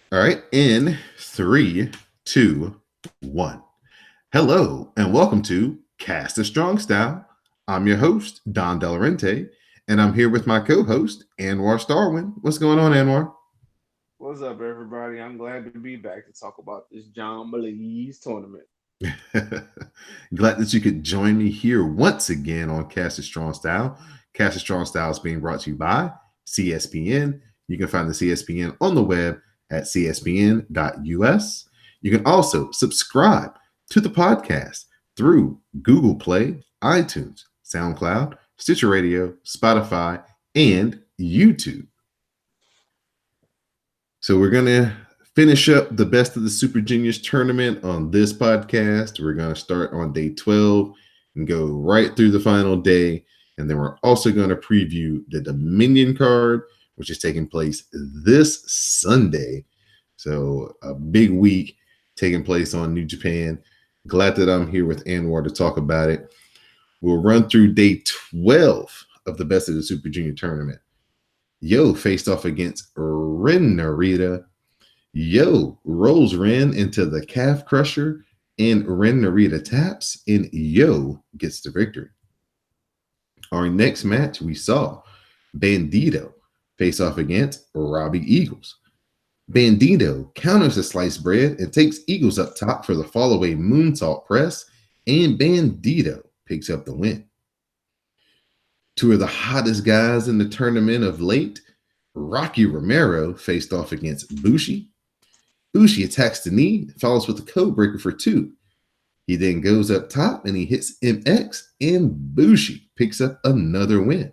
All right, in three, two, one. Hello, and welcome to Cast a Strong Style. I'm your host, Don Delarente, and I'm here with my co host, Anwar Starwin. What's going on, Anwar? What's up, everybody? I'm glad to be back to talk about this John Belize tournament. Glad that you could join me here once again on Cast a Strong Style. Cast a Strong Style is being brought to you by CSPN. You can find the CSPN on the web at cspn.us. You can also subscribe to the podcast through Google Play, iTunes, SoundCloud, Stitcher Radio, Spotify, and YouTube. So we're going to finish up the best of the Super Juniors tournament on this podcast. We're going to start on day 12 and go right through the final day. And then we're also going to preview the Dominion card, which is taking place this Sunday. So a big week taking place on New Japan. Glad that I'm here with Anwar to talk about it. We'll run through day 12 of the best of the Super Junior tournament. Yo faced off against Ren Narita. Yo rolls Ren into the calf crusher, and Ren Narita taps, and Yo gets the victory. Our next match, we saw Bandito face off against Robbie Eagles. Bandito counters the sliced bread and takes Eagles up top for the fallaway moonsault press, and Bandito picks up the win. Two of the hottest guys in the tournament of late, Rocky Romero faced off against Bushi. Bushi attacks the knee, follows with a code breaker for two. He then goes up top and he hits MX, and Bushi picks up another win.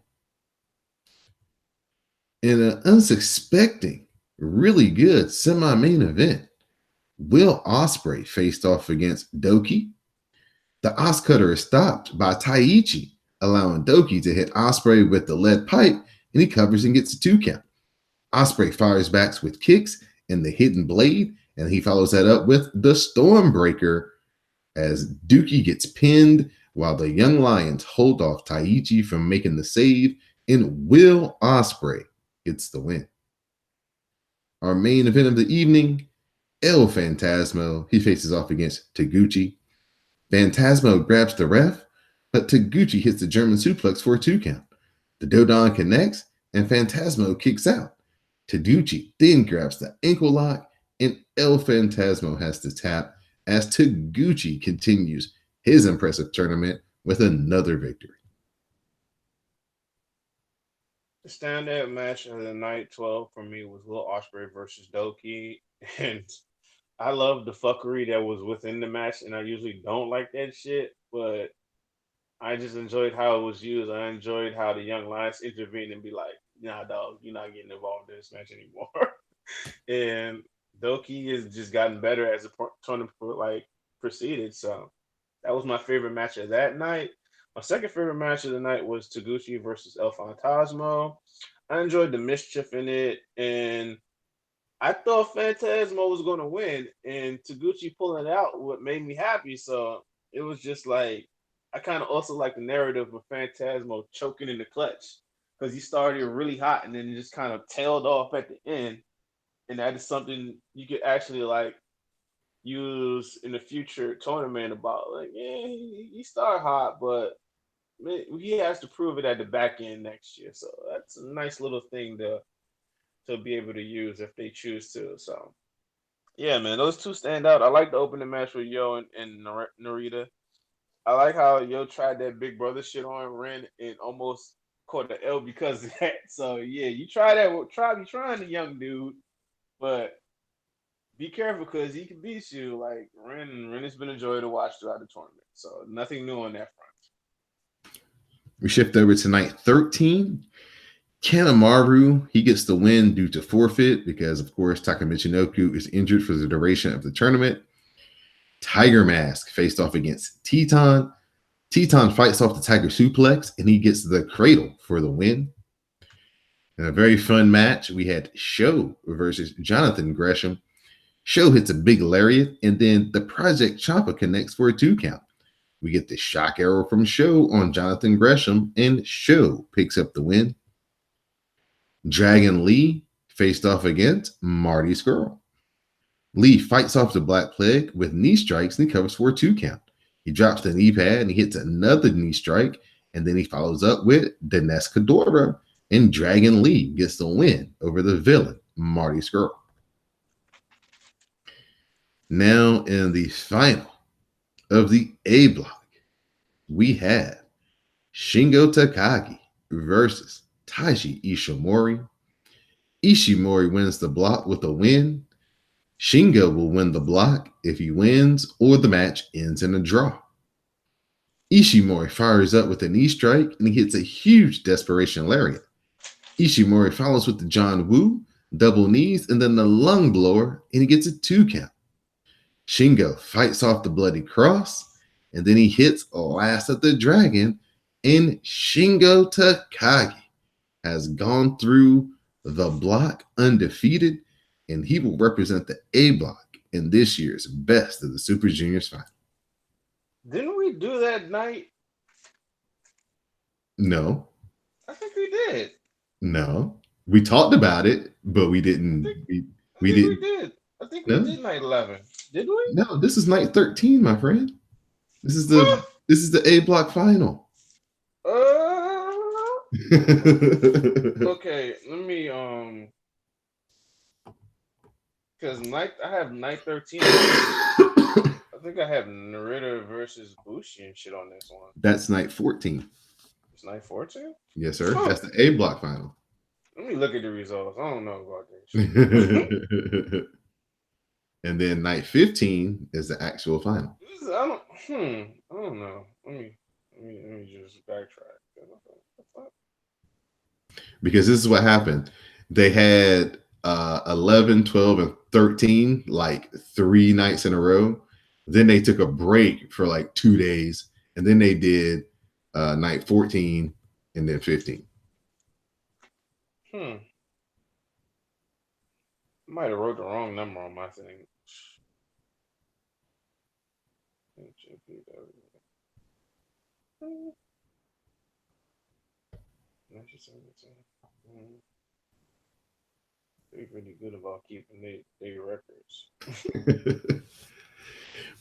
In an unsuspecting, really good semi-main event, Will Ospreay faced off against Doki. The Oscutter is stopped by Taichi, allowing Doki to hit Ospreay with the lead pipe, and he covers and gets a 2 count. Ospreay fires back with kicks and the hidden blade, and he follows that up with the Stormbreaker as Dookie gets pinned while the Young Lions hold off Taichi from making the save, and Will Ospreay gets the win. Our main event of the evening, El Phantasmo, he faces off against Taguchi. Phantasmo grabs the ref, but Taguchi hits the German suplex for a 2 count. The Dodon connects, and Phantasmo kicks out. Taguchi then grabs the ankle lock, and El Phantasmo has to tap as Taguchi continues his impressive tournament with another victory. The standout match of the night 12 for me was Will Ospreay versus Doki, and I love the fuckery that was within the match, and I usually don't like that shit, but I just enjoyed how it was used. I enjoyed how the Young Lions intervened and be like, "Nah, dog, you're not getting involved in this match anymore." And Doki has just gotten better as the tournament proceeded. So that was my favorite match of that night. My second favorite match of the night was Taguchi versus El Fantasmo. I enjoyed the mischief in it, and I thought Phantasmo was going to win, and Taguchi pulling it out what made me happy. So it was just like I kind of also like the narrative of Phantasmo choking in the clutch because he started really hot and then just kind of tailed off at the end, and that is something you could actually like use in the future tournament about like yeah he started hot but he has to prove it at the back end next year, so that's a nice little thing to be able to use if they choose to. So yeah, man, those two stand out. I like the opening match with Yo and Narita. I like how Yo tried that big brother shit on Ren and almost caught the L because of that. So yeah, you try that. Be trying the young dude, but be careful because he can beat you. Like Ren has been a joy to watch throughout the tournament. So nothing new on that front. We shift over to night 13. Kanemaru, he gets the win due to forfeit because, of course, Taka Michinoku is injured for the duration of the tournament. Tiger Mask faced off against Teton. Teton fights off the Tiger Suplex, and he gets the cradle for the win. In a very fun match, we had Show versus Jonathan Gresham. Show hits a big lariat, and then the Project Champa connects for a 2 count. We get the shock arrow from Show on Jonathan Gresham, and Show picks up the win. Dragon Lee faced off against Marty Skrull. Lee fights off the Black Plague with knee strikes and he covers for a 2 count. He drops the knee pad and he hits another knee strike, and then he follows up with Dinesh Kadora, and Dragon Lee gets the win over the villain, Marty Scurll. Now in the final of the A block, we have Shingo Takagi versus Taiji Ishimori. Ishimori wins the block with a win. Shingo will win the block if he wins or the match ends in a draw. Ishimori fires up with a knee strike and he hits a huge desperation lariat. Ishimori follows with the John Woo, double knees, and then the lung blower, and he gets a 2 count. Shingo fights off the bloody cross, and then he hits Last of the Dragon, and Shingo Takagi has gone through the block undefeated, and he will represent the A block in this year's Best of the Super Juniors final. Didn't we do that night? No. I think we did. No. We talked about it, but we didn't. We didn't. We did. I think we did night 11. Did we? No, this is night 13, my friend. This is the A block final. Okay, let me because I have night 13. I think I have Narita versus Bushi and shit on this one. That's night 14. It's night 14? Yes, sir. That's the A block final. Let me look at the results. I don't know about this. And then night 15 is the actual final. I don't know. Let me just backtrack. Because this is what happened. They had 11, 12, and 13 like 3 nights in a row. Then they took a break for like 2 days, and then they did night 14 and then 15. Might have wrote the wrong number on my thing. They're pretty good about keeping their records.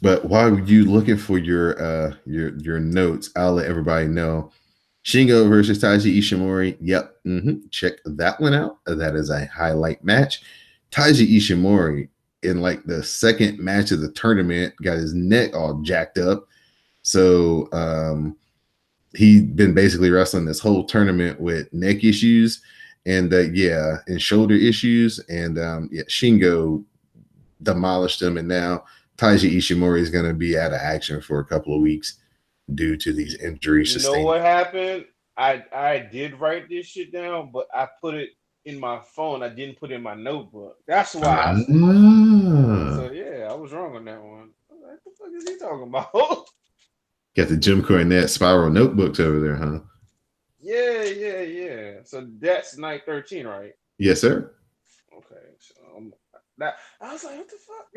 But while you looking for your notes, I'll let everybody know. Shingo versus Taiji Ishimori. Yep. Check that one out. That is a highlight match. Taiji Ishimori, in like the second match of the tournament, got his neck all jacked up. So he'd been basically wrestling this whole tournament with neck issues and shoulder issues. And Shingo demolished him. And now Taiji Ishimori is going to be out of action for a couple of weeks due to these injuries. You know what happened? I did write this shit down, but I put it in my phone. I didn't put it in my notebook. That's why. So yeah, I was wrong on that one. What the fuck is he talking about? Got the Jim Cornette spiral notebooks over there, huh? Yeah. So that's night 13, right? Yes, sir. Okay. So I was like, what the fuck?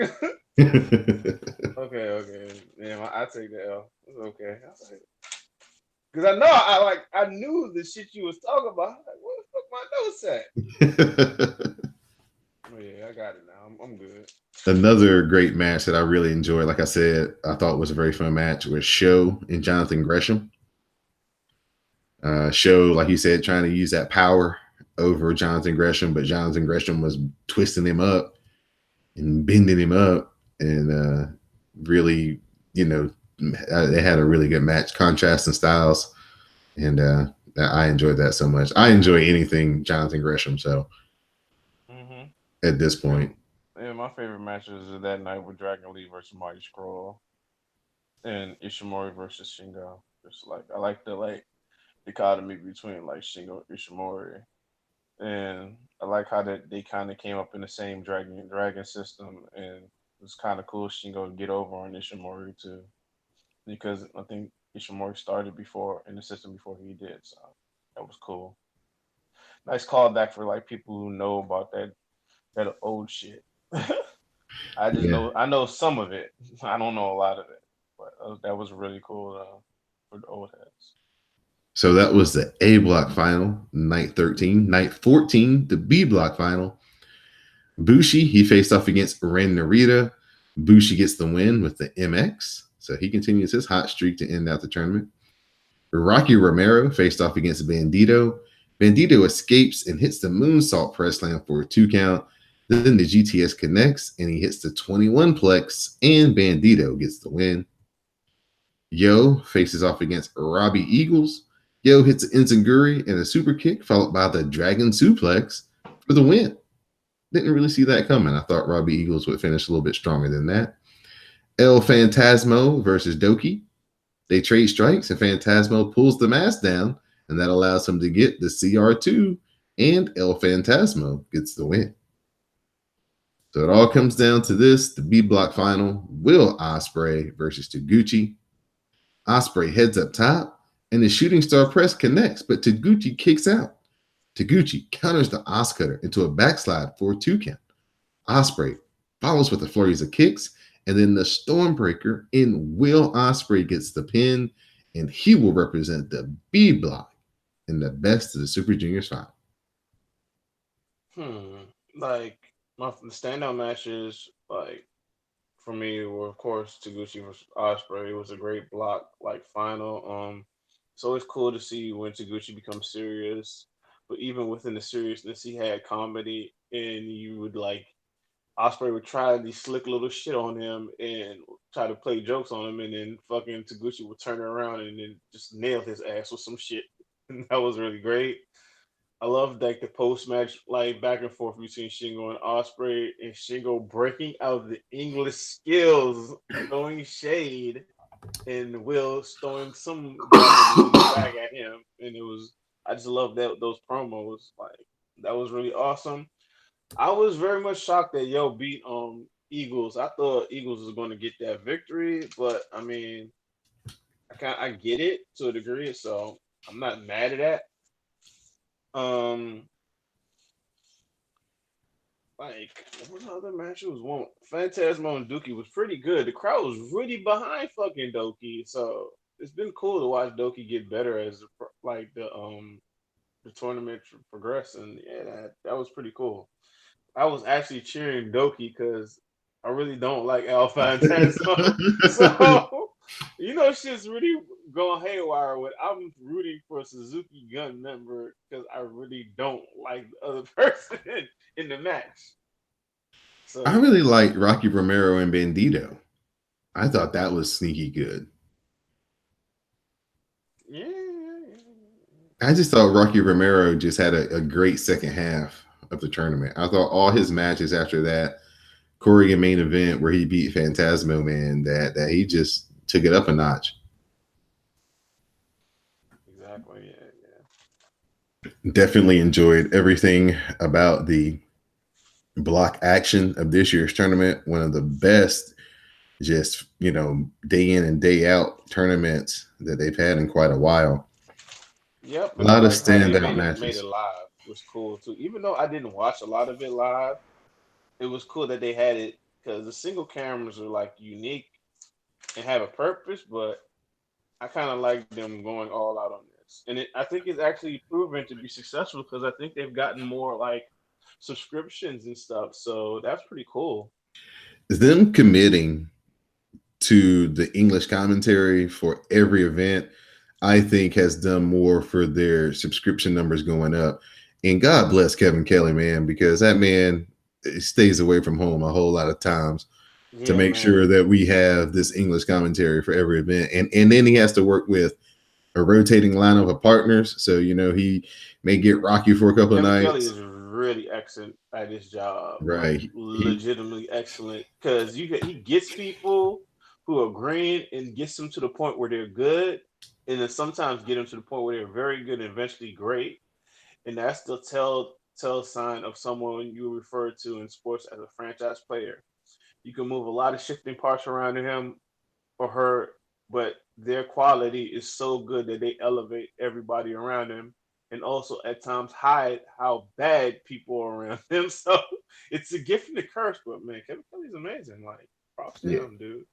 Okay. Yeah, I take the L. It's okay. I was like, because I knew the shit you was talking about. I was like, what the fuck my notes at? Oh, yeah, I got it now. I'm good. Another great match that I really enjoyed, like I said, I thought it was a very fun match, was Sho and Jonathan Gresham. Sho, like you said, trying to use that power over Jonathan Gresham, but Jonathan Gresham was twisting him up and bending him up, and really, they had a really good match, contrasting styles, and I enjoyed that so much. I enjoy anything Jonathan Gresham, so at this point. Yeah, my favorite matches are that night with Dragon Lee versus Marty Scurll and Ishimori versus Shingo. Just like I like the dichotomy between like Shingo and Ishimori, and I like how they kind of came up in the same dragon system, and it was kind of cool Shingo to get over on Ishimori too, because I think Ishimori started before in the system before he did, so that was cool. Nice callback for like people who know about that old shit. I know some of it. I don't know a lot of it, but that was really cool for the old heads. So that was the A block final, night 13. Night 14, the B block final. Bushi, he faced off against Ren Narita. Bushi gets the win with the MX, so he continues his hot streak to end out the tournament. Rocky Romero faced off against Bandito. Bandito escapes and hits the moonsault press slam for a 2 count. Then the GTS connects and he hits the 21 plex, and Bandito gets the win. Yo faces off against Robbie Eagles. Yo hits an Enziguri and a super kick, followed by the Dragon Suplex for the win. Didn't really see that coming. I thought Robbie Eagles would finish a little bit stronger than that. El Phantasmo versus Doki. They trade strikes, and Phantasmo pulls the mask down, and that allows him to get the CR2, and El Phantasmo gets the win. So it all comes down to this, the B block final, Will Ospreay versus Taguchi. Ospreay heads up top, and the shooting star press connects, but Taguchi kicks out. Taguchi counters the Oscutter into a backslide for a 2 count. Ospreay follows with a flurry of kicks, and then the Stormbreaker in Will Ospreay gets the pin, and he will represent the B block in the best of the Super Juniors final. Like the standout matches, like for me, were of course Taguchi versus Ospreay. It was a great block, like final. It's always cool to see when Taguchi becomes serious, but even within the seriousness, he had comedy, and you would like Ospreay would try these slick little shit on him and try to play jokes on him, and then fucking Taguchi would turn around and then just nail his ass with some shit. And that was really great. I love like the post match like back and forth between Shingo and Ospreay, and Shingo breaking out the English skills, throwing shade, and Will throwing some back at him. And I just love those promos. Like that was really awesome. I was very much shocked that Yo beat Eagles. I thought Eagles was going to get that victory, but I mean, I get it to a degree, so I'm not mad at that. Like what other match was one? Phantasmo and Doki was pretty good. The crowd was really behind fucking Doki, so it's been cool to watch Doki get better as the tournament progress, and yeah, that was pretty cool. I was actually cheering Doki because I really don't like Al Phantasmo. So, shit's really going haywire with I'm rooting for a Suzuki Gun member because I really don't like the other person in the match. So I really like Rocky Romero and Bandito. I thought that was sneaky good. Yeah. I just thought Rocky Romero just had a great second half of the tournament. I thought all his matches after that Korean main event where he beat Phantasmo, man, that he just took it up a notch. Exactly. Yeah. Definitely enjoyed everything about the block action of this year's tournament. One of the best, just day in and day out tournaments that they've had in quite a while. Yep. A lot of standout matches. Made it live. It was cool too. Even though I didn't watch a lot of it live, it was cool that they had it because the single cameras are like unique and have a purpose, but I kind of like them going all out on this. And I think it's actually proven to be successful because I think they've gotten more like subscriptions and stuff. So that's pretty cool. Them committing to the English commentary for every event, I think has done more for their subscription numbers going up. And God bless Kevin Kelly, man, because that man stays away from home a whole lot of times to make sure that we have this English commentary for every event. And then he has to work with a rotating lineup of partners. So, he may get Rocky for a couple of nights. Kelly is really excellent at his job. Right. Like, legitimately excellent. Because he gets people who are green and gets them to the point where they're good. And then sometimes get them to the point where they're very good and eventually great. And that's the tell sign of someone you refer to in sports as a franchise player. You can move a lot of shifting parts around him or her, but their quality is so good that they elevate everybody around them and also at times hide how bad people are around them. So it's a gift and a curse, but man, Kevin Kelly's amazing. Like, props to him, dude.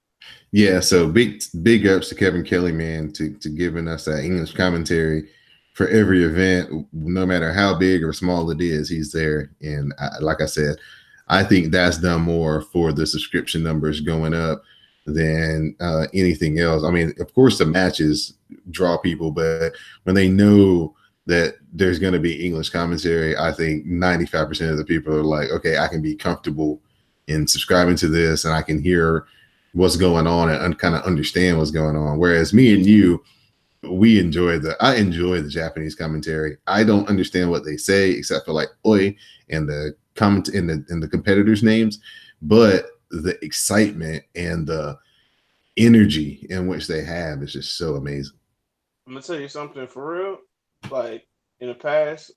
Yeah, so big ups to Kevin Kelly, man, to giving us that English commentary for every event, no matter how big or small it is. He's there, and like I said, I think that's done more for the subscription numbers going up than anything else. I mean, of course, the matches draw people, but when they know that there's going to be English commentary, I think 95% of the people are like, okay, I can be comfortable in subscribing to this and I can hear what's going on and kind of understand what's going on. Whereas me and you, I enjoy the Japanese commentary. I don't understand what they say except for like oi and the comment in the competitors' names, but the excitement and the energy in which they have is just so amazing. I'm gonna tell you something for real. Like in the past,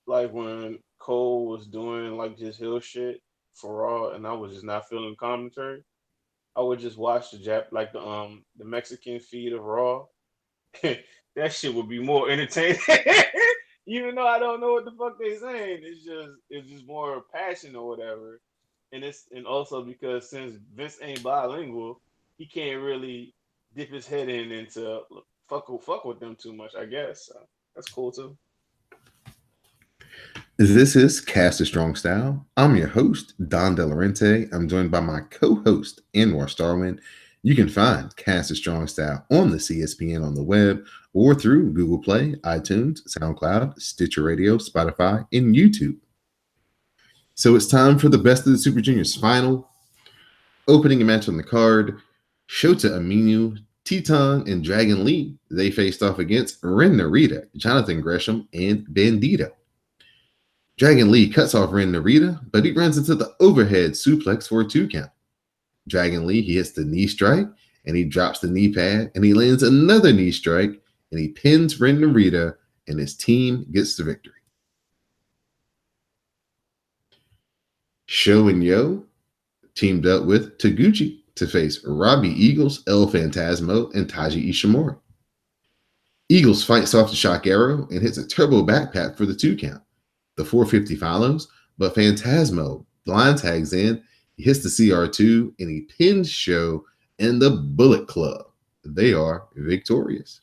like when Cole was doing like just hill shit for Raw, and I was just not feeling commentary, I would just watch the Mexican feed of Raw. That shit would be more entertaining. Even though I don't know what the fuck they saying, it's just more passion or whatever. And also because since Vince ain't bilingual, he can't really dip his head in into fuck with them too much. I guess so that's cool too. This is Cast a Strong Style. I'm your host, Don Delarente. I'm joined by my co-host, Anwar Starwin. You can find Cast a Strong Style on the CSPN on the web or through Google Play, iTunes, SoundCloud, Stitcher Radio, Spotify, and YouTube. So it's time for the Best of the Super Juniors final. Opening a match on the card, Shota Umino, Teton, and Dragon Lee. They faced off against Ren Narita, Jonathan Gresham, and Bandito. Dragon Lee cuts off Ren Narita, but he runs into the overhead suplex for a 2 count. Dragon Lee, he hits the knee strike, and he drops the knee pad, and he lands another knee strike, and he pins Ren Narita, and his team gets the victory. Sho and Yo teamed up with Taguchi to face Robbie Eagles, El Phantasmo, and Taiji Ishimori. Eagles fights off the shock arrow and hits a turbo backpack for the 2 count. The 450 follows, but Phantasmo blind tags in, he hits the CR2, and he pins Sho and the Bullet Club. They are victorious.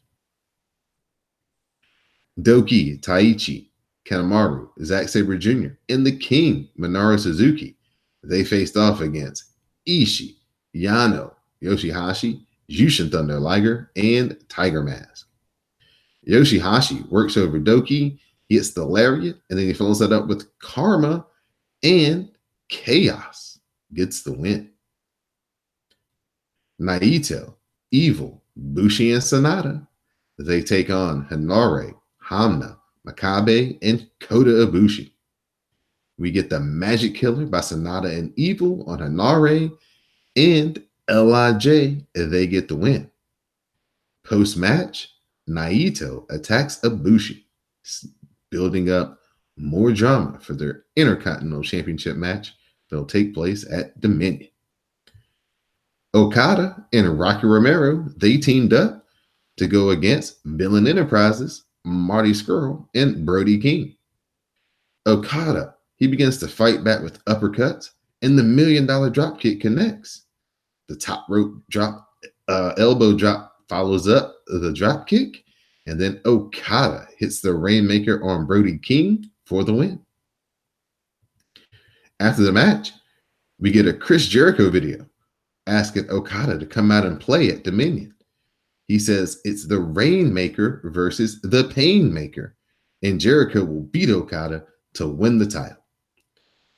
Doki, Taichi, Kanemaru, Zack Sabre Jr., and the King, Minoru Suzuki. They faced off against Ishii, Yano, Yoshihashi, Jushin Thunder Liger, and Tiger Mask. Yoshihashi works over Doki, he hits the lariat, and then he follows that up with Karma, and Chaos gets the win. Naito, Evil, Bushi, and Sanada. They take on Hanare, Hamna, Makabe, and Kota Ibushi. We get the Magic Killer by Sanada and Evil on Hanare, and LIJ, they get the win. Post-match, Naito attacks Ibushi, building up more drama for their Intercontinental Championship match that'll take place at Dominion. Okada and Rocky Romero, they teamed up to go against Villain Enterprises, Marty Scurll, and Brody King. Okada, he begins to fight back with uppercuts, and the $1 million dropkick connects. The top rope drop, elbow drop follows up the dropkick, and then Okada hits the Rainmaker on Brody King for the win. After the match, we get a Chris Jericho video asking Okada to come out and play at Dominion. He says it's the Rainmaker versus the Painmaker, and Jericho will beat Okada to win the title.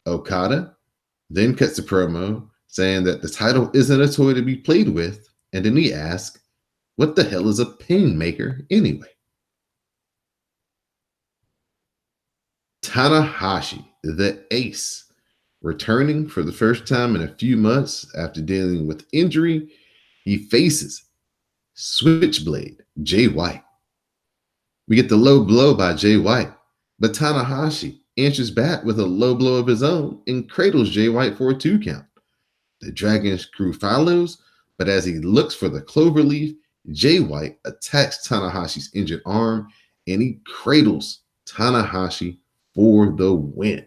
Okada then cuts a promo saying that the title isn't a toy to be played with, and then he asks, what the hell is a Painmaker anyway? Tanahashi, the ace, returning for the first time in a few months after dealing with injury, he faces Switchblade Jay White. We get the low blow by Jay White, but Tanahashi answers back with a low blow of his own and cradles Jay White for a 2 count. The Dragon Screw follows, but as he looks for the cloverleaf, Jay White attacks Tanahashi's injured arm and he cradles Tanahashi for the win.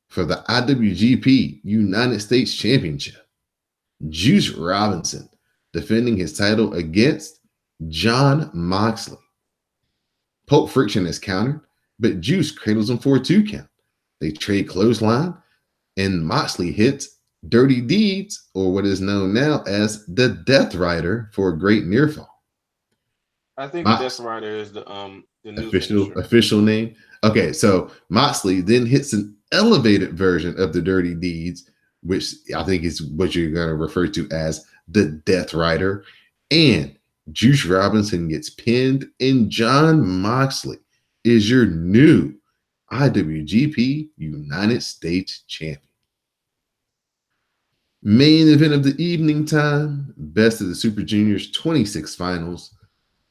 For the IWGP United States Championship, Juice Robinson defending his title against Jon Moxley. Pulp Friction is countered, but Juice cradles him for a 2 count. They trade clothesline, and Moxley hits Dirty Deeds, or what is known now as the Death Rider, for a great near fall. I think the Death Mox, Rider is the new official finisher. official name. Okay, so Moxley then hits an elevated version of the Dirty Deeds, which I think is what you're going to refer to as the Death Rider, and Juice Robinson gets pinned, and Jon Moxley is your new IWGP United States champion. Main event of the evening time, Best of the Super Juniors 26 finals.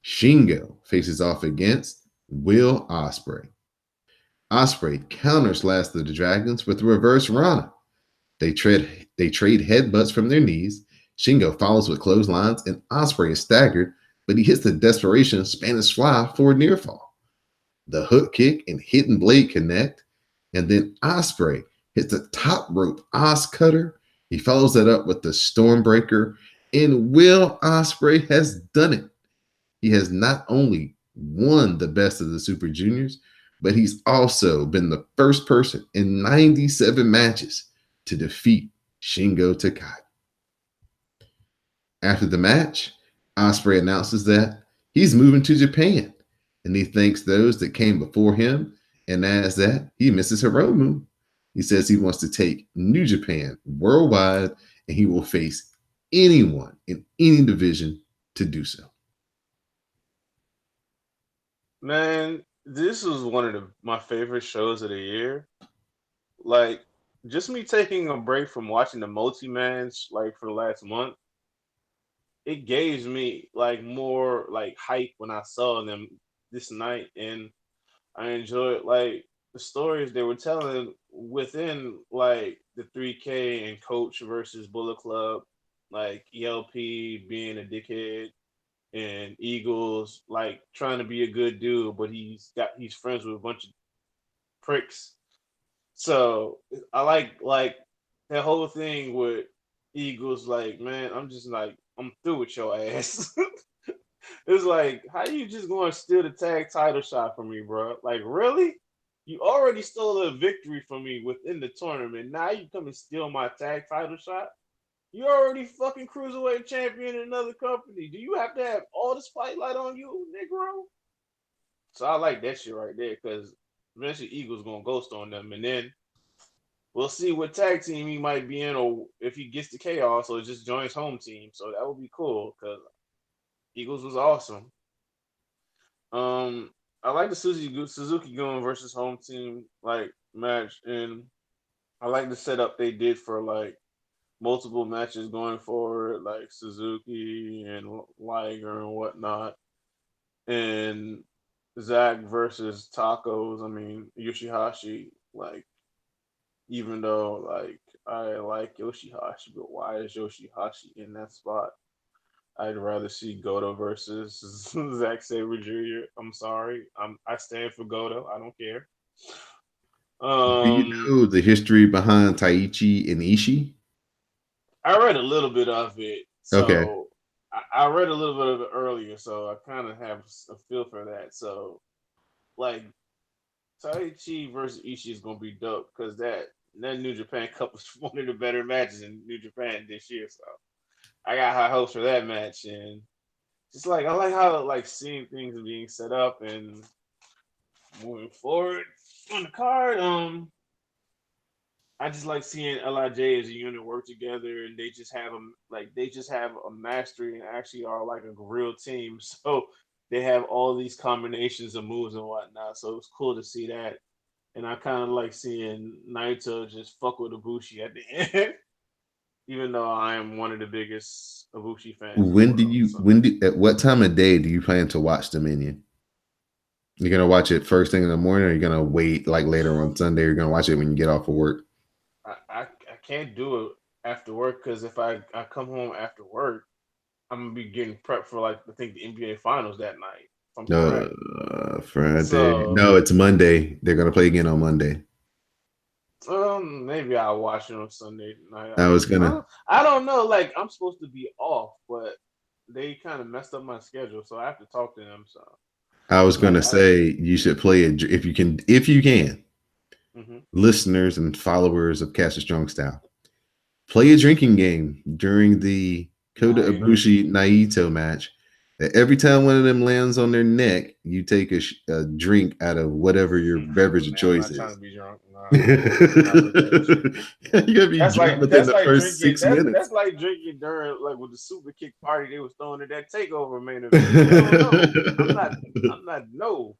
Shingo faces off against Will Ospreay. Ospreay counters Last of the Dragons with a reverse Rana. They trade headbutts from their knees. Shingo follows with clotheslines, and Ospreay is staggered, but he hits the desperation Spanish fly for a near fall. The hook kick and hidden blade connect, and then Ospreay hits the top rope Os cutter. He follows that up with the Stormbreaker, and Will Ospreay has done it. He has not only won the Best of the Super Juniors, but he's also been the first person in 97 matches to defeat Shingo Takagi. After the match, Ospreay announces that he's moving to Japan, and he thanks those that came before him, and adds that he misses Hiromu. He says he wants to take New Japan worldwide, and he will face anyone in any division to do so. Man, this was one of my favorite shows of the year. Like, just me taking a break from watching the multi-mans like for the last month, it gave me like more like hype when I saw them this night, and I enjoyed like the stories they were telling within like the 3K and Coach versus Bullet Club, like ELP being a dickhead and Eagles like trying to be a good dude, but he's friends with a bunch of pricks. So I like that whole thing with Eagles. Like, man, I'm just like I'm through with your ass. It's like, how you just going to steal the tag title shot from me, bro? Like, really? You already stole a victory from me within the tournament. Now you come and steal my tag title shot? You already fucking cruiserweight champion in another company. Do you have to have all the spotlight on you, Negro? So I like that shit right there because eventually Eagles gonna ghost on them, and then we'll see what tag team he might be in, or if he gets to Chaos or just joins home team. So that would be cool because Eagles was awesome. I like the Suzuki Gun versus home team like match, and I like the setup they did for like multiple matches going forward, like Suzuki and Liger and whatnot, and Zack versus Tacos. I mean Yoshihashi. Like, even though like I like Yoshihashi, but why is Yoshihashi in that spot? I'd rather see Goto versus Zack Sabre Jr. I'm sorry. I stand for Goto. I don't care. Do you know the history behind Taichi and Ishii? I read a little bit of it, Okay. so I read a little bit of it earlier, so I kind of have a feel for that. So, like, Taichi versus Ishii is gonna be dope because that New Japan Cup was one of the better matches in New Japan this year. So I got high hopes for that match, and just like I like how like seeing things being set up and moving forward on the card. I just like seeing Lij as a unit work together, and they just have a mastery and actually are like a real team. So they have all these combinations of moves and whatnot. So it's cool to see that, and I kind of like seeing Naito just fuck with Ibushi at the end, even though I am one of the biggest Ibushi fans in the world. So At what time of day do you plan to watch Dominion? You're gonna watch it first thing in the morning, or you're gonna wait like later on Sunday? You're gonna watch it when you get off of work. I can't do it after work because if I come home after work, I'm gonna be getting prepped for like I think the NBA finals that night. If I'm correct. Friday. So No, it's Monday. They're gonna play again on Monday. maybe I'll watch it on Sunday night. I was gonna. I don't know. Like I'm supposed to be off, but they kind of messed up my schedule, so I have to talk to them. So I was like gonna say you should play it if you can. Mm-hmm. listeners and followers of Cast a Strong Style, play a drinking game during the Kota Nice. Ibushi Naito match. That every time one of them lands on their neck, you take a drink out of whatever your beverage of Man, I'm choice not trying to is. be drunk. Nah, You I'm not with that shit. gotta be drunk within That's the like first drinking. 6 minutes. That's like drinking during like with the super kick party they was throwing at that takeover main event. Hell no, I'm not. No,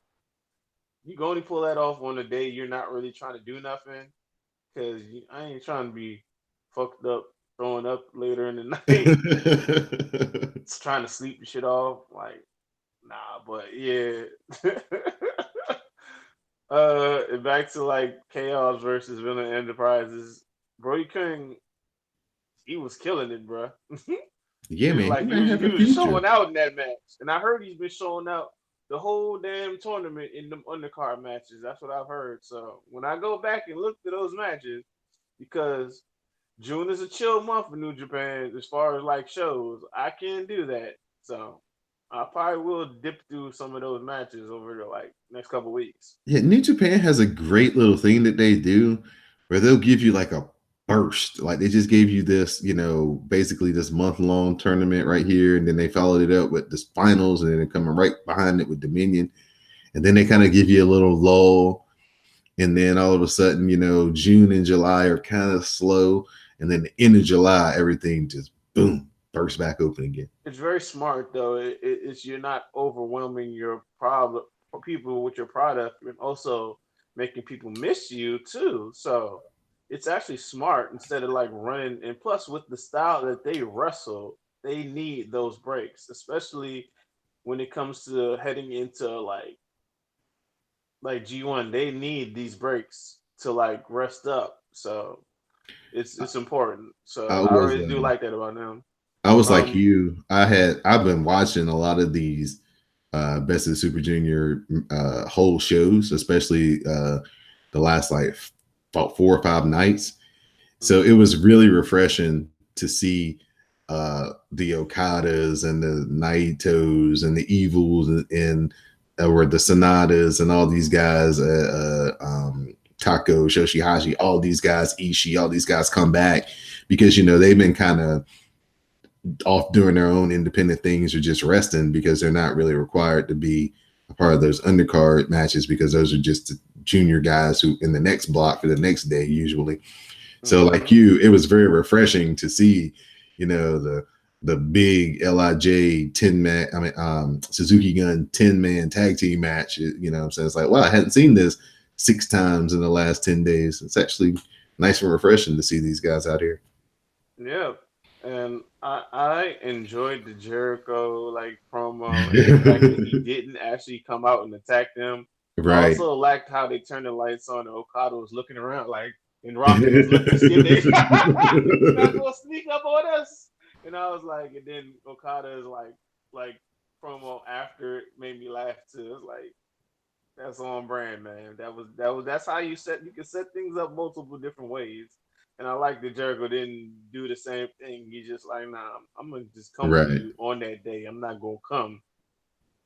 you can only pull that off on a day you're not really trying to do nothing. Cause I ain't trying to be fucked up, throwing up later in the night, just trying to sleep the shit off. Like, nah, but yeah. Back to like Chaos versus Villain Enterprises. Brody King, he was killing it, bro. Yeah, man, he might have He a was future. showing out in that match, and I heard he's been showing out the whole damn tournament in them undercard matches. That's what I've heard. So when I go back and look at those matches, because June is a chill month for New Japan as far as like shows, I can't do that. So I probably will dip through some of those matches over the like next couple weeks. Yeah, New Japan has a great little thing that they do where they'll give you like a burst. Like they just gave you this, basically this month-long tournament right here, and then they followed it up with this finals, and then they're coming right behind it with Dominion. And then they kind of give you a little lull, and then all of a sudden, June and July are kind of slow, and then the end of July, everything just boom, bursts back open again. It's very smart though. It's you're not overwhelming your problem people with your product, and also making people miss you too. So it's actually smart instead of like running. And plus, with the style that they wrestle, they need those breaks, especially when it comes to heading into like G1. They need these breaks to like rest up. So it's important. So I I was really do like that about them. I was like Um, you. I've been watching a lot of these Best of the Super Junior whole shows, especially the last like about 4 or 5 nights. So mhm. it was really refreshing to see the Okadas and the Naitos and the Evils and or the Sonatas and all these guys, Tako, Shoshihashi, all these guys, Ishii, all these guys come back because they've been kind of off doing their own independent things or just resting because they're not really required to be a part of those undercard matches because those are just the junior guys who in the next block for the next day usually. So like Mm-hmm. you, it was very refreshing to see, the big LIJ 10-man, Suzuki Gun 10-man tag team match. I'm saying? It's like, wow, I hadn't seen this 6 times in the last 10 days. It's actually nice and refreshing to see these guys out here. Yeah, and I enjoyed the Jericho like promo and the fact that he didn't actually come out and attack them. I Right. also liked how they turned the lights on and Okada was looking around like and Rocky was looking skinny. You're not gonna sneak up on us. And I was like, and then Okada is like promo after it made me laugh too. It's like that's on brand, man. That's how you can set things up multiple different ways. And I like that Jericho didn't do the same thing. He's just like, nah, I'm gonna just come for Right. you on that day. I'm not gonna come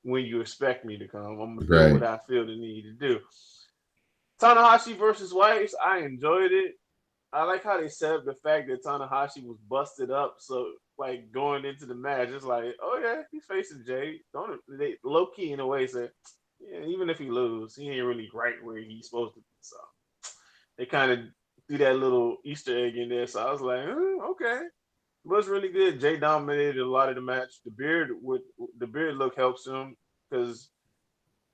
when you expect me to come. I'm gonna do Right. what I feel the need to do. Tanahashi versus Weiss, I enjoyed it. I like how they set up the fact that Tanahashi was busted up. So like going into the match, it's like, oh yeah, he's facing Jay. Don't they low key in a way say, yeah, even if he lose, he ain't really right where he's supposed to be. So they kind of threw that little Easter egg in there. So I was like, okay. It was really good. Jay dominated a lot of the match. The beard look helps him because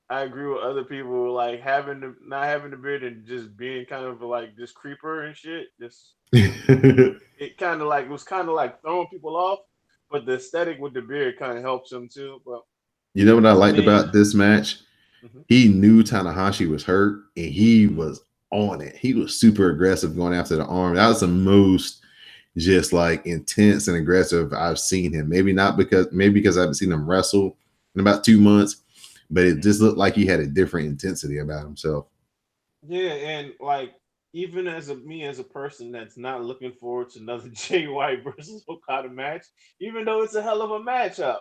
I agree with other people like not having the beard and just being kind of like this creeper and shit. Just it kind of like was kind of like throwing people off, but the aesthetic with the beard kind of helps him too. But You know what I to liked me, about this match? mhm. He knew Tanahashi was hurt and he was on it. He was super aggressive going after the arm. That was the most just like intense and aggressive I've seen him. Maybe because I haven't seen him wrestle in about 2 months, but it just looked like he had a different intensity about himself. Yeah, and like even as a person that's not looking forward to another Jay White versus Okada match, even though it's a hell of a matchup,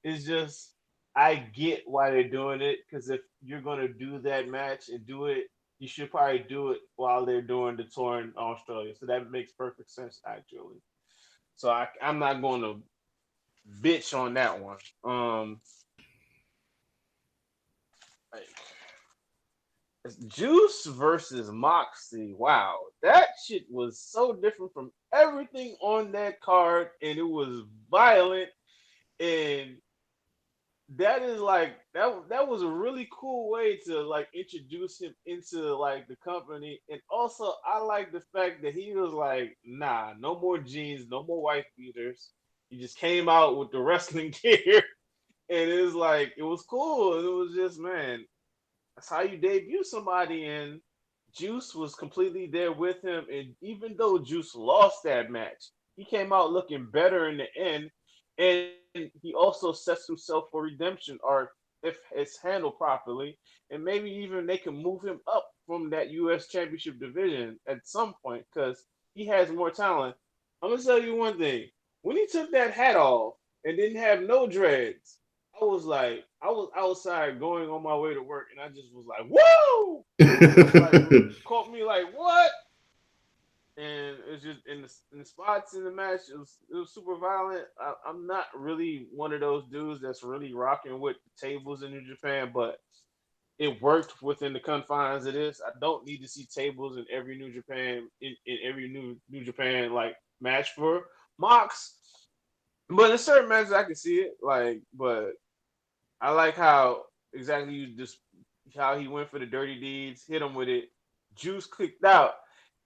it's just I get why they're doing it because if you're gonna do that match and do it you should probably do it while they're doing the tour in Australia. So that makes perfect sense actually. So I'm not going to bitch on that one. Like, Juice versus Moxley. Wow, that shit was so different from everything on that card, and it was violent. And that is like that was a really cool way to like introduce him into like the company. And also I like the fact that he was like, nah, no more jeans, no more wife beaters. He just came out with the wrestling gear, and it was like it was cool. It was just, man, that's how you debut somebody. And Juice was completely there with him. And even though Juice lost that match, he came out looking better in the end. And he also sets himself for redemption, or if it's handled properly, and maybe even they can move him up from that U.S. Championship division at some point because he has more talent. I'm gonna tell you one thing: when he took that hat off and didn't have no dreads, I was like, I was outside going on my way to work, and I just was like, "Whoa!" It just like caught me like, "What?" And it's just in the spots in the match. It was super violent. I'm not really one of those dudes that's really rocking with tables in New Japan, but it worked within the confines of this. I don't need to see tables in every New Japan in every New Japan like match for Mox. But in certain matches, I can see it. Like, but I like how exactly you just how he went for the dirty deeds, hit him with it. Juice clicked out,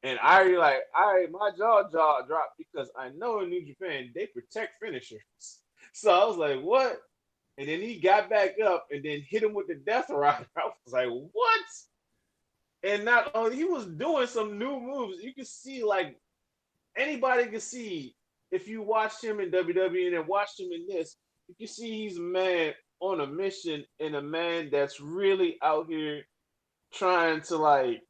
and I already like, all right, my jaw dropped because I know in New Japan they protect finishers. So I was like, what? And then he got back up and then hit him with the death rider. I was like, what? And not only he was doing some new moves, you can see like anybody can see if you watched him in WWE and then watched him in this, you can see he's a man on a mission and a man that's really out here trying to like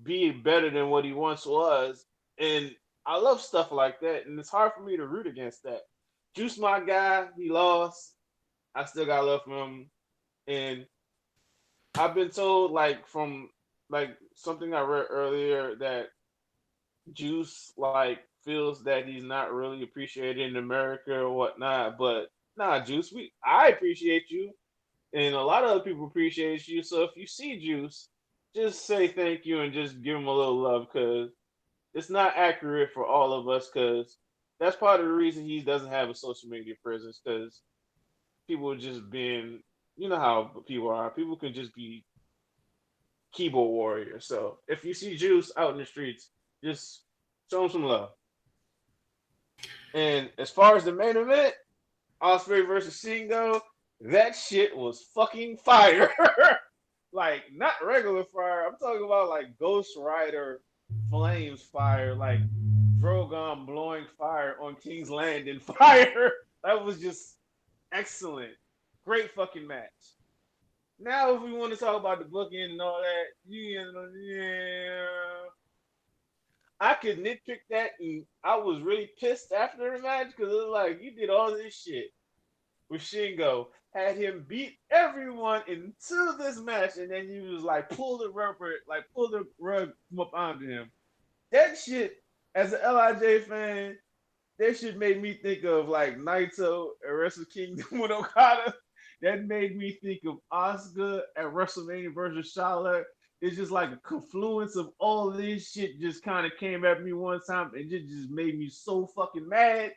be better than what he once was. And I love stuff like that. And it's hard for me to root against that. Juice, my guy, he lost. I still got love for him. And I've been told like from like something I read earlier that Juice like feels that he's not really appreciated in America or whatnot. But nah, Juice, I appreciate you, and a lot of other people appreciate you. So if you see Juice, just say thank you and just give him a little love because it's not accurate for all of us. Because that's part of the reason he doesn't have a social media presence because people are just being, you know how people are. People can just be keyboard warriors. So if you see Juice out in the streets, just show him some love. And as far as the main event, Osprey versus Shingo, that shit was fucking fire. Like not regular fire. I'm talking about like Ghost Rider flames fire, like Drogon blowing fire on King's Landing fire. That was just excellent. Great fucking match. Now, if we want to talk about the booking and all that, yeah, I could nitpick that, and I was really pissed after the match because it was like you did all this shit with Shingo, had him beat everyone into this match, and then you was like pull the rug from up onto him. That shit, as an Lij fan, that shit made me think of like Naito and Wrestle Kingdom with Okada. That made me think of Asuka at WrestleMania versus Charlotte. It's just like a confluence of all of this shit just kind of came at me one time and just made me so fucking mad.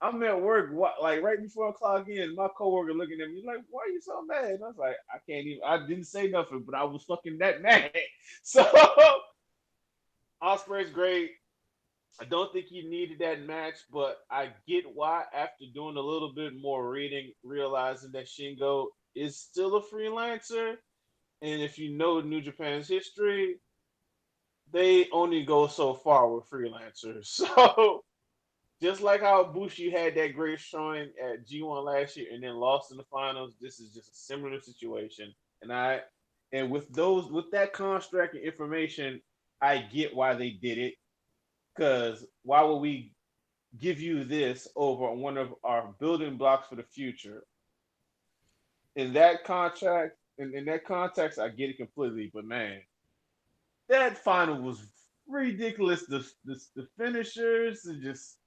I'm at work, like right before I clock in, my coworker looking at me like, "Why are you so mad?" And I was like, "I can't even. I didn't say nothing, but I was fucking that mad." So Osprey's great. I don't think he needed that match, but I get why after doing a little bit more reading, realizing that Shingo is still a freelancer. And if you know New Japan's history, they only go so far with freelancers. So just like how Bushi had that great showing at G1 last year and then lost in the finals, this is just a similar situation. And with that construct and information, I get why they did it. Because why would we give you this over one of our building blocks for the future? In that contract, in that context, I get it completely. But man, that final was ridiculous. The finishers and just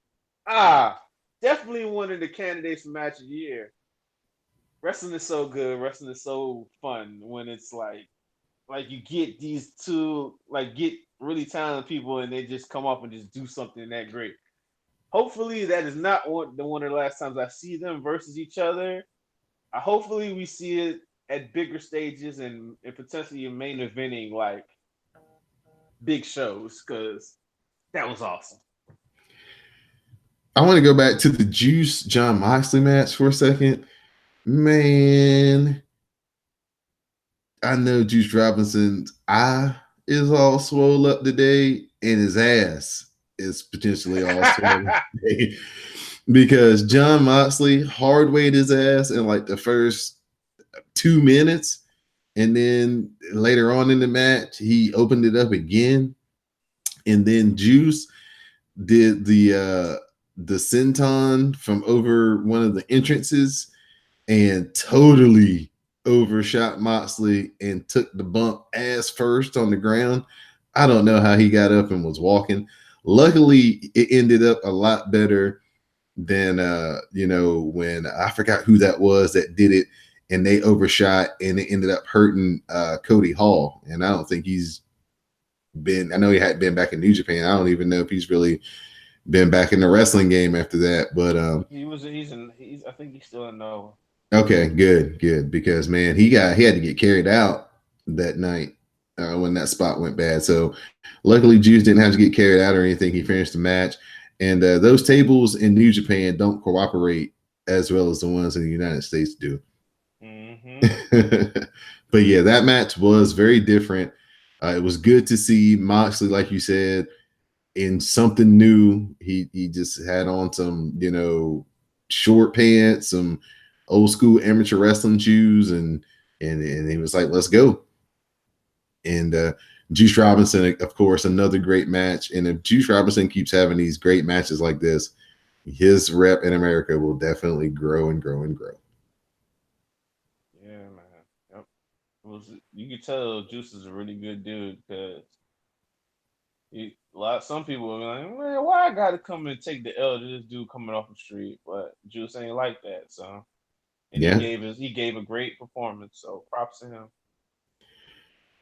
definitely one of the candidates for match of the year. Wrestling is so good. Wrestling is so fun when it's like you get these two get really talented people and they just come up and just do something that great. Hopefully that is not one of the last times I see them versus each other. Hopefully we see it at bigger stages and potentially main eventing like big shows because that was awesome. I want to go back to the Juice John Moxley match for a second. Man, I know Juice Robinson's eye is all swole up today, and his ass is potentially all swole up today. Because John Moxley hard weighed his ass in like the first 2 minutes. And then later on in the match, he opened it up again. And then Juice did the senton from over one of the entrances and totally overshot Moxley and took the bump ass first on the ground. I don't know how he got up and was walking. Luckily, it ended up a lot better than when I forgot who that was that did it and they overshot and it ended up hurting Cody Hall. And I don't think I know he had been back in New Japan. I don't even know if he's really been back in the wrestling game after that. But I think he's still in Nova. Okay, good. Because man, he had to get carried out that night when that spot went bad. So luckily Juice didn't have to get carried out or anything. He finished the match. And those tables in New Japan don't cooperate as well as the ones in the United States do. Mm-hmm. But yeah, that match was very different. It was good to see Moxley, like you said, in something new. He just had on some, short pants, some old school amateur wrestling shoes, and he was like, let's go. And Juice Robinson, of course, another great match. And if Juice Robinson keeps having these great matches like this, his rep in America will definitely grow and grow and grow. Yeah, man. Yep. You can tell Juice is a really good dude because some people are like, man, why I gotta come and take the L to this dude coming off the street? But Juice ain't like that, so yeah. He gave a great performance, so props to him.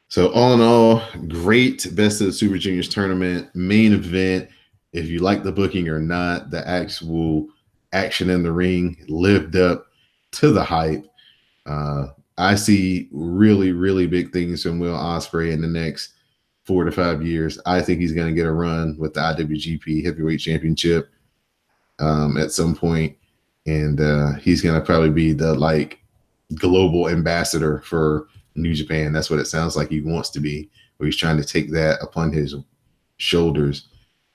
So all in all, great Best of the Super Juniors tournament main event. If you like the booking or not, the actual action in the ring lived up to the hype. I see really, really big things from Will Ospreay in the next 4 to 5 years. I think he's going to get a run with the IWGP Heavyweight Championship at some point, and he's going to probably be the global ambassador for New Japan. That's what it sounds like he wants to be, where he's trying to take that upon his shoulders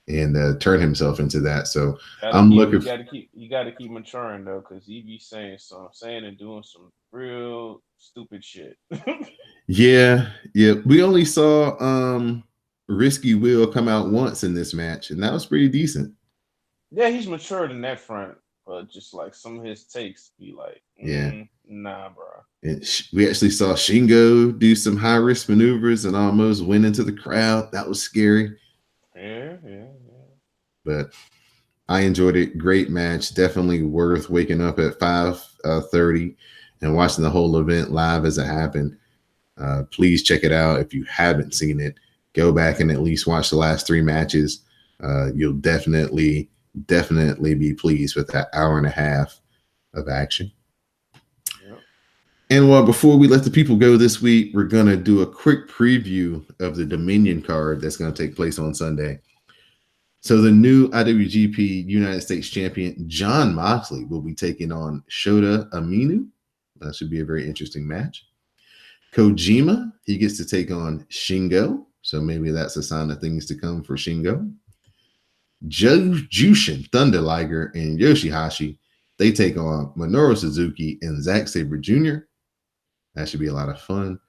and turn himself into that. So you got to keep maturing though, because he be saying and doing some real stupid shit. yeah. We only saw Risky Will come out once in this match, and that was pretty decent. Yeah, he's matured in that front, but just like some of his takes be like, nah, bro. And we actually saw Shingo do some high risk maneuvers and almost went into the crowd. That was scary. Yeah. But I enjoyed it. Great match. Definitely worth waking up at 5:30 and watching the whole event live as it happened. Please check it out. If you haven't seen it, go back and at least watch the last 3 matches. You'll definitely be pleased with that hour and a half of action. And before we let the people go this week, we're going to do a quick preview of the Dominion card that's going to take place on Sunday. So the new IWGP United States champion, John Moxley, will be taking on Shota Umino. That should be a very interesting match. Kojima, he gets to take on Shingo. So maybe that's a sign of things to come for Shingo. Jushin Thunder Liger and Yoshihashi, they take on Minoru Suzuki and Zack Sabre Jr. That should be a lot of fun.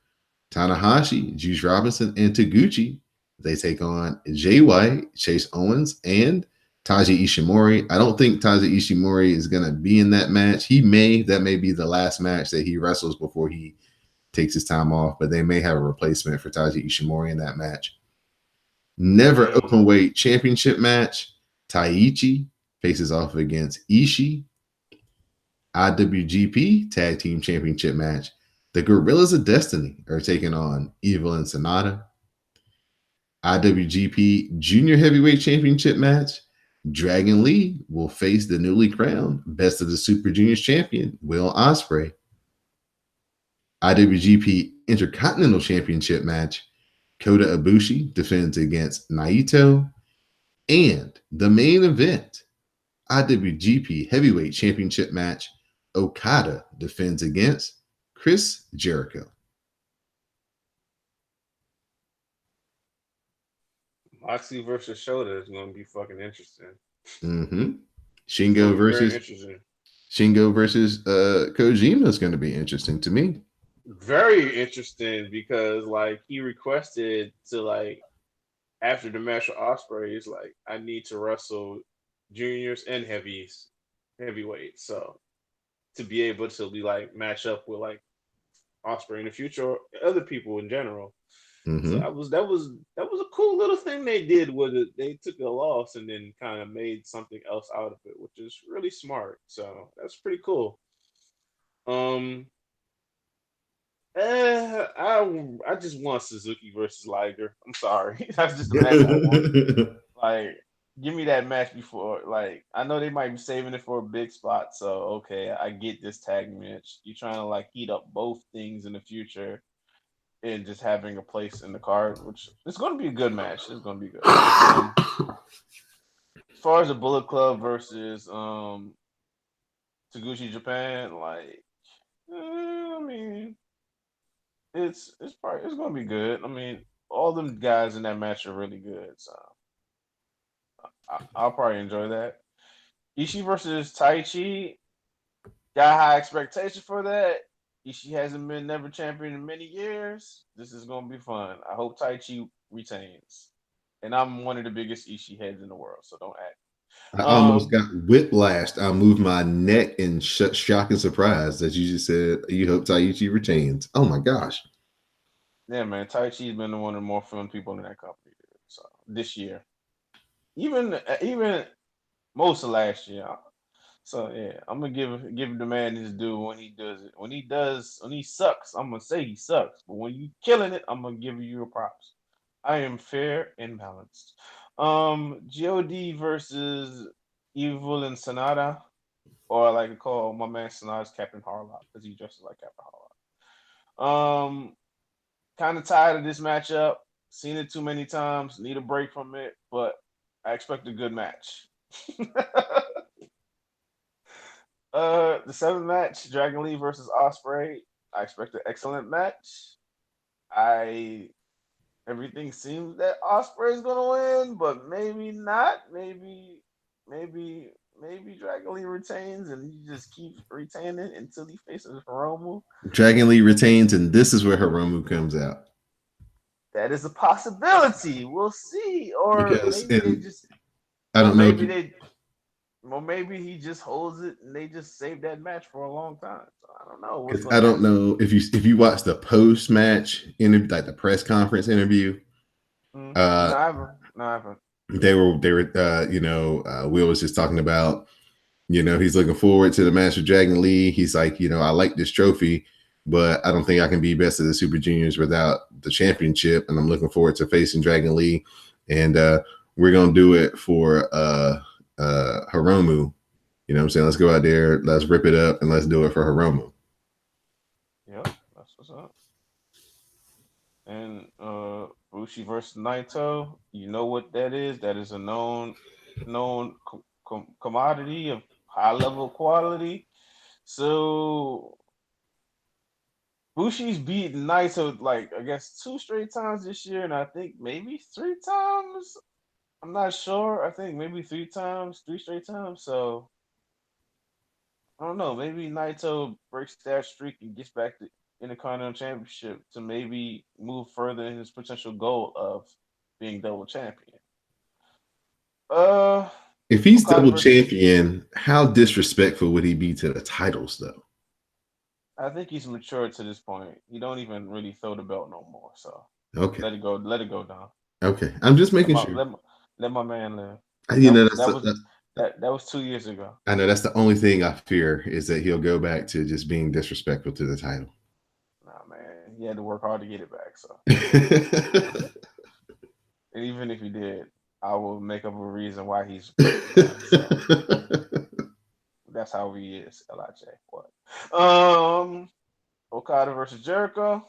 Tanahashi, Juice Robinson, and Taguchi, they take on Jay White, Chase Owens, and Taiji Ishimori. I don't think Taiji Ishimori is going to be in that match. That may be the last match that he wrestles before he takes his time off, but they may have a replacement for Taiji Ishimori in that match. Never open weight championship match. Taichi faces off against Ishii. IWGP Tag Team Championship match. The Gorillas of Destiny are taking on Evil and Sonata. IWGP Junior Heavyweight Championship match. Dragon Lee will face the newly crowned Best of the Super Juniors champion, Will Ospreay. IWGP Intercontinental Championship match. Kota Ibushi defends against Naito. And the main event, IWGP Heavyweight Championship match. Okada defends against Chris Jericho. Moxley versus Shota is going to be fucking interesting. Mm-hmm. Shingo versus Kojima is going to be interesting to me. Very interesting because like he requested to like after the match with Ospreay, he's like, I need to wrestle juniors and heavyweight. So to be able to be like match up with like Ospreay in the future or other people in general. Mm-hmm. So that was a cool little thing they did with it. They took a loss and then kind of made something else out of it, which is really smart. So that's pretty cool. I just want Suzuki versus Liger. I'm sorry, that's just the match I want. Like, give me that match before. Like, I know they might be saving it for a big spot, so okay, I get this tag match. You're trying to like heat up both things in the future and just having a place in the card, which it's going to be a good match. It's going to be good. As far as the Bullet Club versus Taguchi Japan, like, I mean, it's going to be good. I mean, all them guys in that match are really good, so I'll probably enjoy that. Ishii versus Taichi, got high expectation for that. Ishii hasn't been never champion in many years. This is gonna be fun. I hope Taichi retains. And I'm one of the biggest Ishii heads in the world, so don't act. I almost got whiplashed. I moved my neck in shock and surprise that you just said you hope Taichi retains. Oh my gosh. Yeah, man. Taichi's been one of the more fun people in that company. So this year. Even most of last year. So yeah, I'm gonna give the man his due when he does it. When he sucks, I'm gonna say he sucks. But when you killing it, I'm gonna give you your props. I am fair and balanced. God versus Evil and Sonata, or I like to call my man Sonata's Captain Harlock because he dresses like Captain Harlock. Kind of tired of this matchup. Seen it too many times. Need a break from it, but I expect a good match. The seventh match, Dragon Lee versus Ospreay. I expect an excellent match. Everything seems that Ospreay is gonna win, but maybe not. Maybe Dragon Lee retains and he just keeps retaining until he faces Hiromu. Dragon Lee retains, and this is where Hiromu comes out. That is a possibility. We'll see. Or Because maybe they just I don't know. Well, maybe he just holds it and they just save that match for a long time. So I don't know. I don't know if you watch the post match interview, like the press conference interview. No, I haven't. They were Will was just talking about, he's looking forward to the match with Dragon Lee. He's like, I like this trophy, but I don't think I can be best of the Super Juniors without the championship. And I'm looking forward to facing Dragon Lee. And we're gonna do it for Hiromu. You know what I'm saying? Let's go out there, let's rip it up, and let's do it for Hiromu. Yep, that's what's up. And Bushi versus Naito, you know what that is? That is a known commodity of high level quality. So Bushi's beaten Naito like I guess 2 straight times this year, and I think maybe 3 times. I'm not sure. I think maybe 3 straight times. So I don't know. Maybe Naito breaks that streak and gets back to Intercontinental Championship to maybe move further in his potential goal of being double champion. If he's double champion, how disrespectful would he be to the titles, though? I think he's matured to this point. He don't even really throw the belt no more. So okay, let it go. Let it go down. Okay, I'm just Let making my sure. let my man live. You know, that's That was 2 years ago. I know that's the only thing I fear is that he'll go back to just being disrespectful to the title. Nah, man, he had to work hard to get it back. So, and even if he did, I will make up a reason why he's done. So that's how he is. Lij. What? Okada versus Jericho.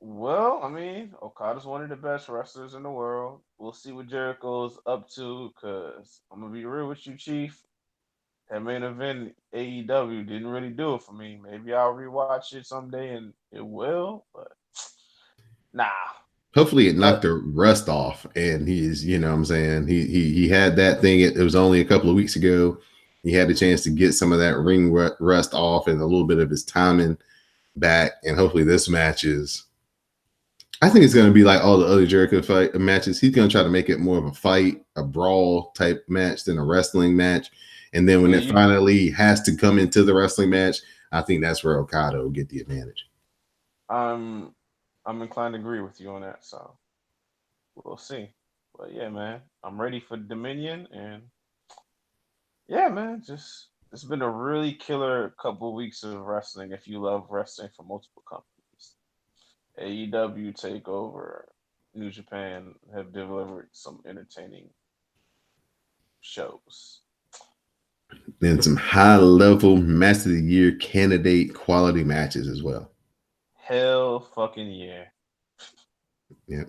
Well, I mean, Okada's one of the best wrestlers in the world. We'll see what Jericho's up to. Cause I'm gonna be real with you, Chief. That main event AEW didn't really do it for me. Maybe I'll rewatch it someday and it will, but nah. Hopefully it knocked But the rust off and he's, you know what I'm saying, he had that thing. It was only a couple of weeks ago. He had the chance to get some of that ring rust off and a little bit of his timing back, and hopefully this match is, I think it's going to be like all the other Jericho fight matches. He's going to try to make it more of a fight, a brawl type match than a wrestling match. And then when yeah, it you finally has to come into the wrestling match, I think that's where Okada will get the advantage. I'm I'm inclined to agree with you on that. So we'll see. But yeah, man, I'm ready for Dominion, and yeah, man, just it's been a really killer couple of weeks of wrestling. If you love wrestling from multiple companies, AEW Takeover, New Japan have delivered some entertaining shows. And some high level match of the year candidate quality matches as well. Hell fucking yeah. Yeah.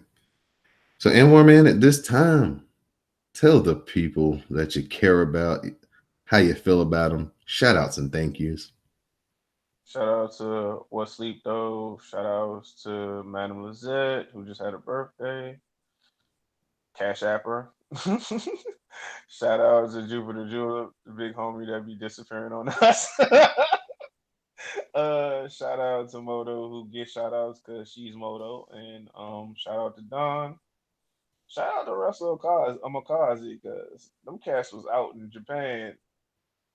So, Anwar, man, at this time, tell the people that you care about how you feel about them. Shout outs and thank yous. Shout out to What Sleep Though. Shout outs to Madame Lizette, who just had a birthday. Cash Apper. Shout out to Jupiter Julep, the big homie that be disappearing on us. Shout out to Moto, who gets shout outs because she's Moto. And shout out to Don. Shout out to Russell Amakazi because them cats was out in Japan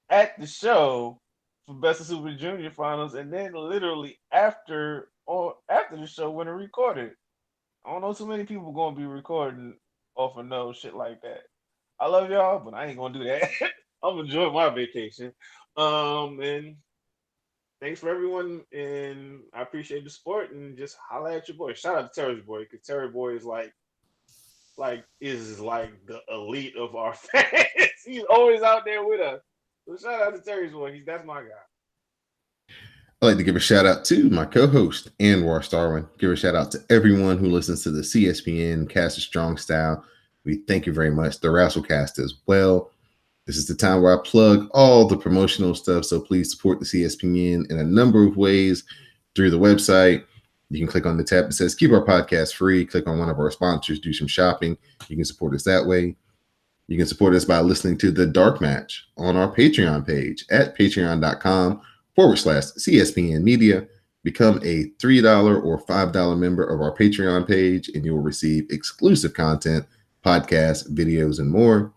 at the show for Best of Super Junior finals, and then literally after the show when it recorded. I don't know too many people gonna be recording off of no shit like that. I love y'all, but I ain't gonna do that. I'm enjoying my vacation. And thanks for everyone, and I appreciate the support. And just holla at your boy. Shout out to Terry's boy, because Terry boy is like the elite of our fans. He's always out there with us. So shout out to Terry's boy. That's my guy. I'd like to give a shout out to my co-host, Anwar Starwin. Give a shout out to everyone who listens to the CSPN Cast of Strong Style. We thank you very much. The Rasslecast as well. This is the time where I plug all the promotional stuff. So please support the CSPN in a number of ways through the website. You can click on the tab that says keep our podcast free. Click on one of our sponsors, do some shopping. You can support us that way. You can support us by listening to The Dark Match on our Patreon page at patreon.com/CSPN Media. Become a $3 or $5 member of our Patreon page, and you will receive exclusive content, podcasts, videos, and more.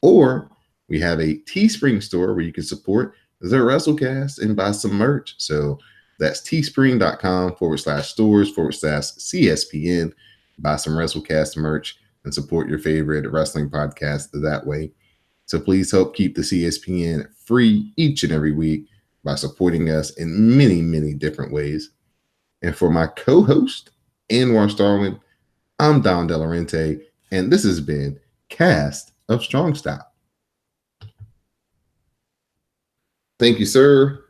Or we have a Teespring store where you can support the WrestleCast and buy some merch. So that's teespring.com/stores/CSPN. Buy some WrestleCast merch and support your favorite wrestling podcast that way. So please help keep the CSPN free each and every week by supporting us in many, many different ways. And for my co-host, Anwar Starwin, I'm Don Delarente, and this has been Cast of Strong Style. Thank you, sir.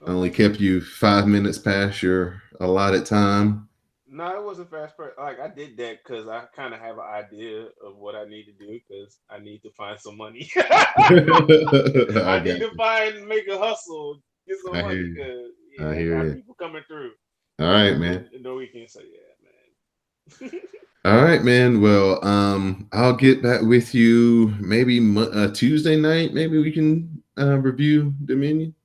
I only kept you 5 minutes past your allotted time. No, it wasn't fast. Like I did that because I kind of have an idea of what I need to do because I need to find some money. I I need got to make a hustle, get some I hear money you. because I I got hear it. people coming through All right, man. in the weekend. So yeah, man. All right, man. Well, I'll get back with you maybe Tuesday night. Maybe we can review Dominion.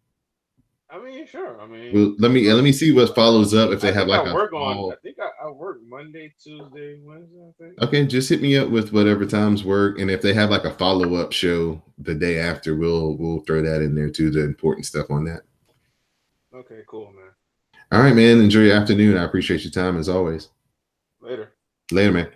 I mean, sure. I mean, Well, let me see what follows up if they have like a I fall. think I work Monday, Tuesday, Wednesday. I think. Okay, just hit me up with whatever times work, and if they have like a follow up show the day after, we'll throw that in there too. The important stuff on that. Okay, cool, man. All right, man. Enjoy your afternoon. I appreciate your time as always. Later. Later, man.